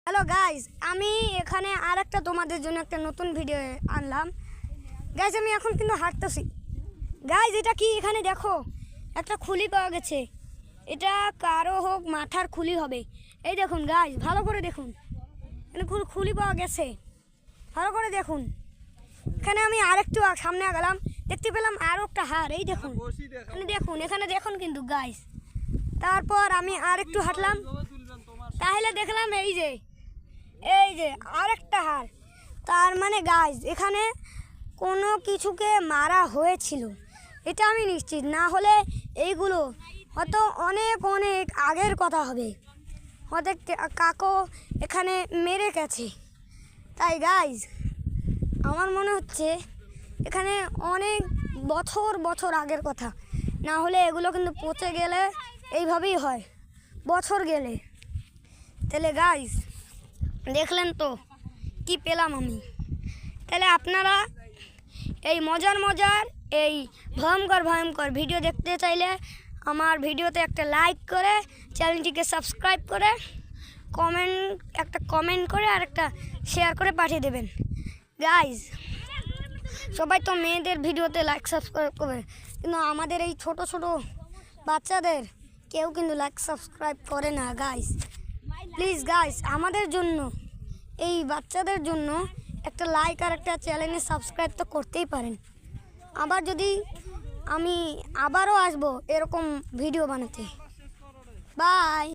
Hello guys, আমি এখানে আরেকটা তোমাদের জন্য একটা নতুন ভিডিও আনলাম। গাইস, আমি এখন কিন্তু হাঁটতেছি। গাইস, এটা কি? এখানে দেখো একটা খুলি পাওয়া গেছে। এটা কারো হোক মাথার খুলি হবে। এই দেখুন গাইস, ভালো করে দেখুন, এখানে খুলি পাওয়া গেছে। ভালো করে দেখুন। এখানে আমি আরেকটু সামনে গেলাম, দেখতে পেলাম আরও একটা হার। এই দেখুন, এখানে দেখুন কিন্তু গাইস। তারপর আমি আরেকটু হাঁটলাম, তাহলে দেখলাম এই যে আরেকটা হার। তার মানে গাইস, এখানে কোনো কিছুকে মারা হয়েছিল, এটা আমি নিশ্চিত। না হলে এইগুলো হয়তো অনেক অনেক আগের কথা হবে, হয়তো কাকো এখানে মেরে গেছে। তাই গাইস, আমার মনে হচ্ছে এখানে অনেক বছর বছর আগের কথা। না হলে এগুলো কিন্তু পচে গেলে এইভাবেই হয়, বছর গেলে। তাহলে গাইস, দেখলেন তো কি পেলাম আমি। তাহলে আপনারা এই মজার এই ভয়ঙ্কর ভিডিও দেখতে চাইলে আমার ভিডিওতে একটা লাইক করে, চ্যানেলটিকে সাবস্ক্রাইব করে, কমেন্ট করে আর একটা শেয়ার করে পাঠিয়ে দেবেন। গাইস, সবাই তো মেয়েদের ভিডিওতে লাইক সাবস্ক্রাইব করবে, কিন্তু আমাদের এই ছোট ছোট বাচ্চাদের কেউ কিন্তু লাইক সাবস্ক্রাইব করে না। গাইস প্লিজ গাইস, আমাদের জন্য, এই বাচ্চাদের জন্য একটা লাইক আর একটা চ্যানেলে সাবস্ক্রাইব তো করতেই পারেন। আবার যদি আমি আবারও আসবো এরকম ভিডিও বানাতে। বাই।